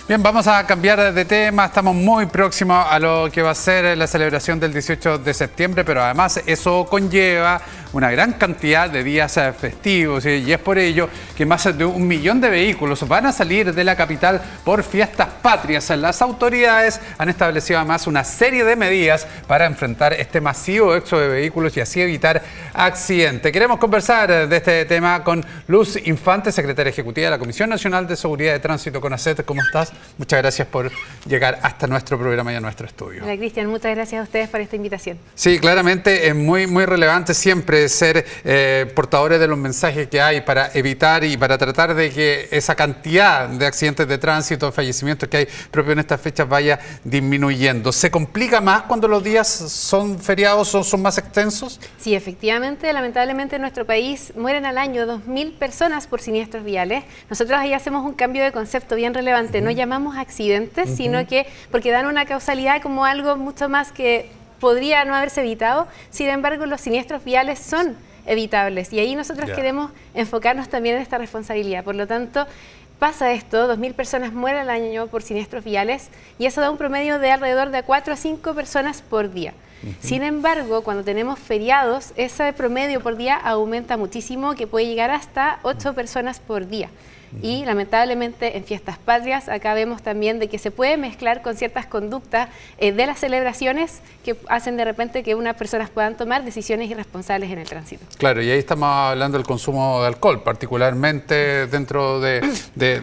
Bien, vamos a cambiar de tema. Estamos muy próximos a lo que va a ser la celebración del 18 de septiembre, pero además eso conlleva una gran cantidad de días festivos y es por ello que más de 1 millón de vehículos van a salir de la capital por fiestas patrias. Las autoridades han establecido además una serie de medidas para enfrentar este masivo éxodo de vehículos y así evitar accidentes. Queremos conversar de este tema con Luz Infante, secretaria ejecutiva de la Comisión Nacional de Seguridad de Tránsito, CONACET. ¿Cómo estás? Muchas gracias por llegar hasta nuestro programa y a nuestro estudio. Hola, Cristian, muchas gracias a ustedes por esta invitación. Sí, claramente es muy relevante siempre ser portadores de los mensajes que hay para evitar y para tratar de que esa cantidad de accidentes de tránsito, fallecimientos que hay propio en estas fechas vaya disminuyendo. ¿Se complica más cuando los días son feriados o son más extensos? Sí, efectivamente, lamentablemente en nuestro país mueren al año 2.000 personas por siniestros viales. Nosotros ahí hacemos un cambio de concepto bien relevante. No llamamos accidentes, sino que porque dan una causalidad como algo mucho más que podría no haberse evitado. Sin embargo, los siniestros viales son evitables y ahí nosotros queremos enfocarnos también en esta responsabilidad. Por lo tanto, pasa esto, 2.000 personas mueren al año por siniestros viales y eso da un promedio de alrededor de 4 a 5 personas por día. Sin embargo, cuando tenemos feriados, ese promedio por día aumenta muchísimo, que puede llegar hasta 8 personas por día. Y lamentablemente en fiestas patrias acá vemos también de que se puede mezclar con ciertas conductas de las celebraciones que hacen de repente que unas personas puedan tomar decisiones irresponsables en el tránsito. Claro, y ahí estamos hablando del consumo de alcohol, particularmente dentro de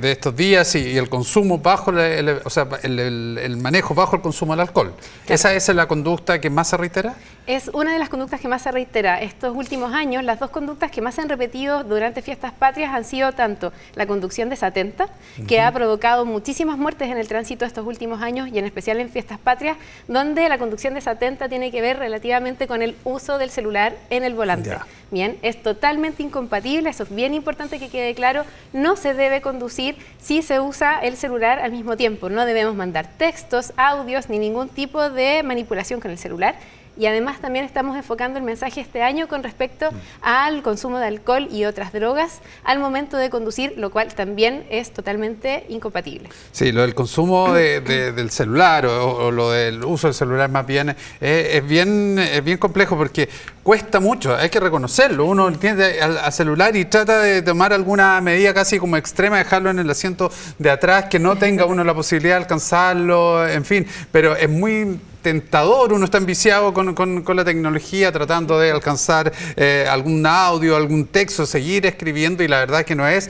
estos días y el consumo bajo, el manejo bajo el consumo del alcohol. Claro. ¿Esa es la conducta que más se reitera? Es una de las conductas que más se reitera. Estos últimos años, las dos conductas que más se han repetido durante fiestas patrias han sido tanto la conducción desatenta, que ha provocado muchísimas muertes en el tránsito estos últimos años y en especial en fiestas patrias, donde la conducción desatenta tiene que ver relativamente con el uso del celular en el volante. Bien, es totalmente incompatible, eso es bien importante que quede claro, no se debe conducir si se usa el celular al mismo tiempo, no debemos mandar textos, audios ni ningún tipo de manipulación con el celular. Y además también estamos enfocando el mensaje este año con respecto al consumo de alcohol y otras drogas al momento de conducir, lo cual también es totalmente incompatible. Sí, lo del consumo del celular o lo del uso del celular más bien es bien complejo porque cuesta mucho, hay que reconocerlo. Uno tiende al celular y trata de tomar alguna medida casi como extrema, dejarlo en el asiento de atrás, que no tenga uno la posibilidad de alcanzarlo, en fin, pero es muy tentador, uno está enviciado con la tecnología tratando de alcanzar algún audio, algún texto, seguir escribiendo y la verdad que no es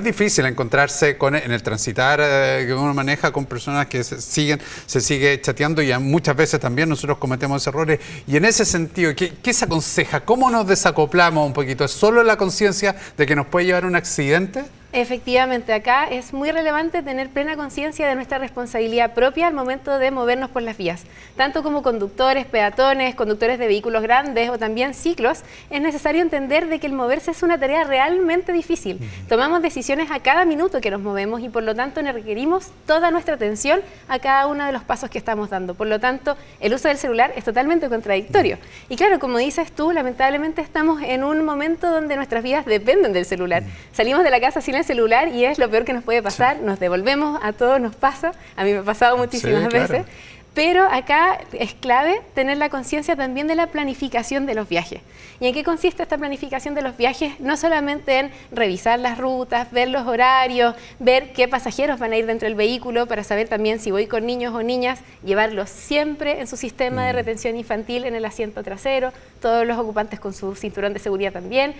difícil encontrarse en el transitar que uno maneja con personas que se sigue chateando y muchas veces también nosotros cometemos errores y en ese sentido, ¿qué se aconseja? ¿Cómo nos desacoplamos un poquito? ¿Es solo la conciencia de que nos puede llevar a un accidente? Efectivamente, acá es muy relevante tener plena conciencia de nuestra responsabilidad propia al momento de movernos por las vías. Tanto como conductores, peatones, conductores de vehículos grandes o también ciclos, es necesario entender de que el moverse es una tarea realmente difícil. Tomamos decisiones a cada minuto que nos movemos y por lo tanto nos requerimos toda nuestra atención a cada uno de los pasos que estamos dando. Por lo tanto, el uso del celular es totalmente contradictorio. Y claro, como dices tú, lamentablemente estamos en un momento donde nuestras vidas dependen del celular. Salimos de la casa sin el celular y es lo peor que nos puede pasar, nos devolvemos, a todos nos pasa, a mí me ha pasado muchísimas veces, pero acá es clave tener la conciencia también de la planificación de los viajes. ¿Y en qué consiste esta planificación de los viajes? No solamente en revisar las rutas, ver los horarios, ver qué pasajeros van a ir dentro del vehículo para saber también si voy con niños o niñas, llevarlos siempre en su sistema de retención infantil en el asiento trasero, todos los ocupantes con su cinturón de seguridad también.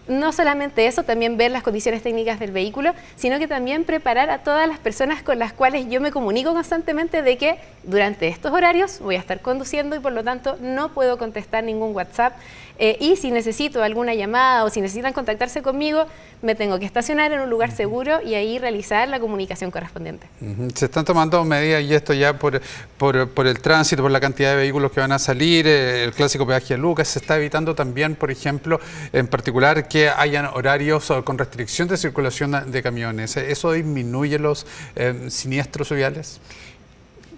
No solamente eso, también ver las condiciones técnicas del vehículo, sino que también preparar a todas las personas con las cuales yo me comunico constantemente de que durante estos horarios voy a estar conduciendo y por lo tanto no puedo contestar ningún WhatsApp y si necesito alguna llamada o si necesitan contactarse conmigo, me tengo que estacionar en un lugar seguro y ahí realizar la comunicación correspondiente. Se están tomando medidas y esto ya por el tránsito, por la cantidad de vehículos que van a salir, el clásico peaje de Lucas, se está evitando también, por ejemplo, en particular que hayan horarios con restricción de circulación de camiones. ¿Eso disminuye los siniestros viales?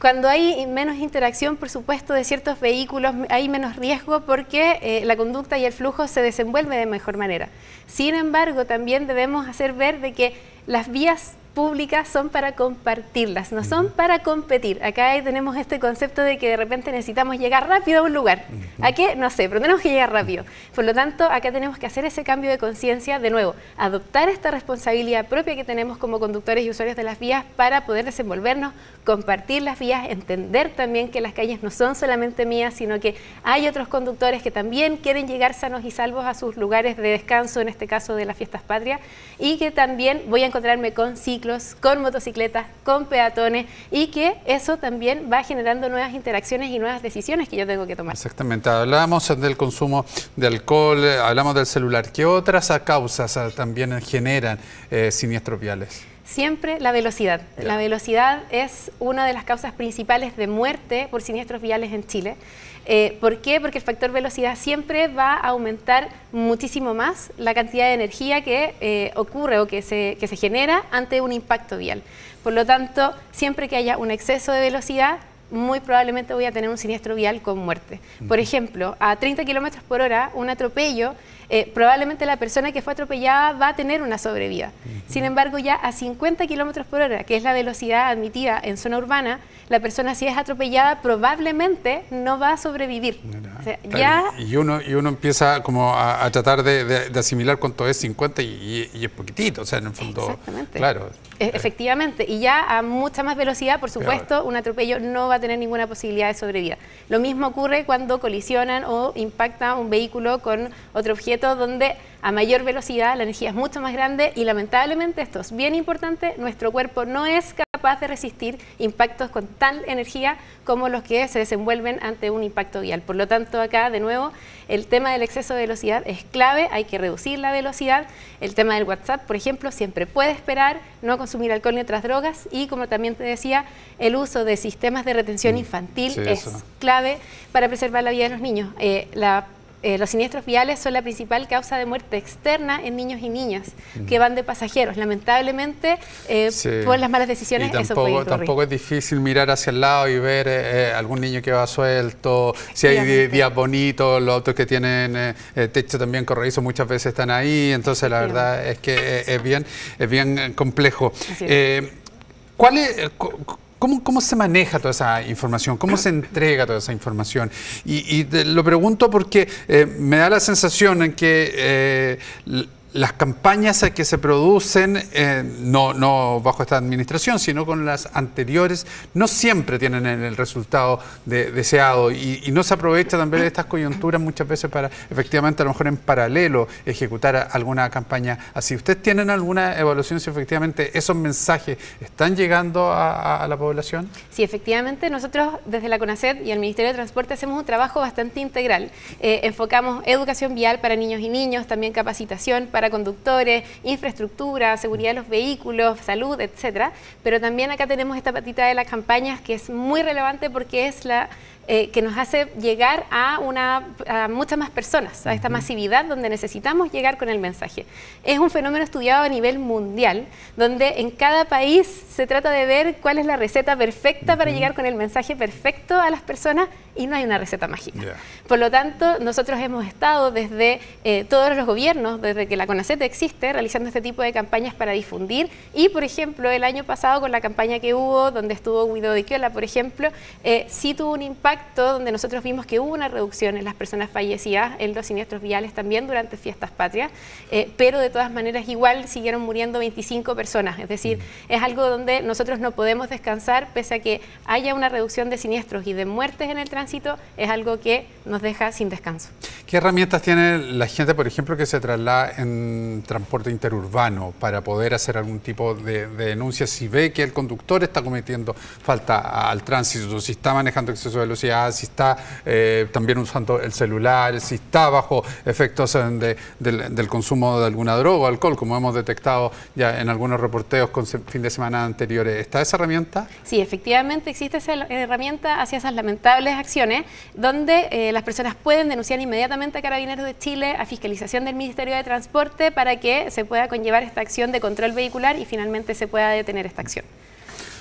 Cuando hay menos interacción, por supuesto, de ciertos vehículos, hay menos riesgo porque la conducta y el flujo se desenvuelve de mejor manera. Sin embargo, también debemos hacer ver de que las vías públicas son para compartirlas, no son para competir. Acá tenemos este concepto de que de repente necesitamos llegar rápido a un lugar. ¿A qué? No sé, pero tenemos que llegar rápido. Por lo tanto, acá tenemos que hacer ese cambio de conciencia, de nuevo, adoptar esta responsabilidad propia que tenemos como conductores y usuarios de las vías para poder desenvolvernos, compartir las vías, entender también que las calles no son solamente mías, sino que hay otros conductores que también quieren llegar sanos y salvos a sus lugares de descanso, en este caso de las fiestas patrias, y que también voy a encontrarme con ciclos, con motocicletas, con peatones, y que eso también va generando nuevas interacciones y nuevas decisiones que yo tengo que tomar. Exactamente. Hablábamos del consumo de alcohol, hablamos del celular. ¿Qué otras causas también generan siniestros viales? Siempre la velocidad. La velocidad es una de las causas principales de muerte por siniestros viales en Chile. ¿Por qué? Porque el factor velocidad siempre va a aumentar muchísimo más la cantidad de energía que ocurre o que se genera ante un impacto vial. Por lo tanto, siempre que haya un exceso de velocidad, muy probablemente voy a tener un siniestro vial con muerte. Por ejemplo, a 30 km por hora, un atropello, probablemente la persona que fue atropellada va a tener una sobrevida. Sin embargo, ya a 50 km por hora, que es la velocidad admitida en zona urbana, la persona, si es atropellada, probablemente no va a sobrevivir. O sea, claro, y uno empieza como a tratar de asimilar cuánto es 50 y es poquitito, o sea, en el fondo. Exactamente. Claro. Efectivamente, y ya a mucha más velocidad, por supuesto, un atropello no va a tener ninguna posibilidad de sobrevida. Lo mismo ocurre cuando colisionan o impacta un vehículo con otro objeto, donde a mayor velocidad la energía es mucho más grande y lamentablemente, esto es bien importante, nuestro cuerpo no es capaz de resistir impactos con tal energía como los que se desenvuelven ante un impacto vial. Por lo tanto, acá de nuevo el tema del exceso de velocidad es clave, hay que reducir la velocidad. El tema del WhatsApp, por ejemplo, siempre puede esperar, no consumir alcohol ni otras drogas, y como también te decía, el uso de sistemas de retención infantil es clave para preservar la vida de los niños. Los siniestros viales son la principal causa de muerte externa en niños y niñas que van de pasajeros. Lamentablemente, por las malas decisiones, eso puede ocurrir. Tampoco es difícil mirar hacia el lado y ver algún niño que va suelto, si hay días bonitos, los autos que tienen techo también corredizo muchas veces están ahí, entonces la verdad es que es bien complejo. ¿Cómo se maneja toda esa información? ¿Cómo se entrega toda esa información? Y lo pregunto porque me da la sensación en que las campañas que se producen, no bajo esta administración, sino con las anteriores, no siempre tienen el resultado deseado y no se aprovecha también de estas coyunturas muchas veces para efectivamente a lo mejor en paralelo ejecutar alguna campaña así. ¿Ustedes tienen alguna evaluación si efectivamente esos mensajes están llegando a la población? Sí, efectivamente nosotros desde la CONACET y el Ministerio de Transporte hacemos un trabajo bastante integral. Enfocamos educación vial para niños y niños, también capacitación para conductores, infraestructura, seguridad de los vehículos, salud, etcétera. Pero también acá tenemos esta patita de las campañas que es muy relevante porque es la que nos hace llegar a muchas más personas, a esta masividad donde necesitamos llegar con el mensaje. Es un fenómeno estudiado a nivel mundial, donde en cada país se trata de ver cuál es la receta perfecta para llegar con el mensaje perfecto a las personas y no hay una receta mágica. Por lo tanto, nosotros hemos estado desde todos los gobiernos, desde que la CONACET existe, realizando este tipo de campañas para difundir y, por ejemplo, el año pasado con la campaña que hubo, donde estuvo Guido de Quiola, por ejemplo, sí tuvo un impacto donde nosotros vimos que hubo una reducción en las personas fallecidas en los siniestros viales también durante fiestas patrias, pero de todas maneras igual siguieron muriendo 25 personas, es decir, es algo donde nosotros no podemos descansar pese a que haya una reducción de siniestros y de muertes en el tránsito, es algo que nos deja sin descanso. ¿Qué herramientas tiene la gente, por ejemplo, que se traslada en transporte interurbano para poder hacer algún tipo de denuncia si ve que el conductor está cometiendo falta al tránsito, si está manejando exceso de velocidad, si está también usando el celular, si está bajo efectos del consumo de alguna droga o alcohol, como hemos detectado ya en algunos reporteos con fin de semana anteriores? ¿Está esa herramienta? Sí, efectivamente existe esa herramienta hacia esas lamentables acciones donde las personas pueden denunciar inmediatamente a Carabineros de Chile, a Fiscalización del Ministerio de Transporte, para que se pueda conllevar esta acción de control vehicular y finalmente se pueda detener esta acción.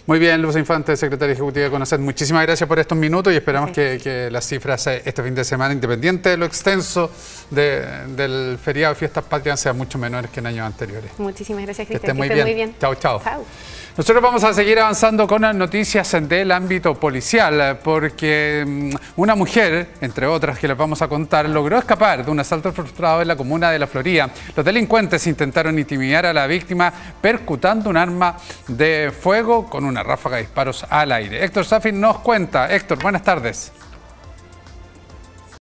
Muy bien, Luz Infante, secretaria ejecutiva de CONACET, muchísimas gracias por estos minutos y esperamos que las cifras este fin de semana, independiente de lo extenso del feriado de Fiestas Patrias, sean mucho menores que en años anteriores. Muchísimas gracias, Que Cristian. estén muy bien. Chao, chao. Chao. Nosotros vamos a seguir avanzando con las noticias del ámbito policial, porque una mujer, entre otras que les vamos a contar, logró escapar de un asalto frustrado en la comuna de La Florida. Los delincuentes intentaron intimidar a la víctima percutando un arma de fuego con una ráfaga de disparos al aire. Héctor Safin nos cuenta. Héctor, buenas tardes.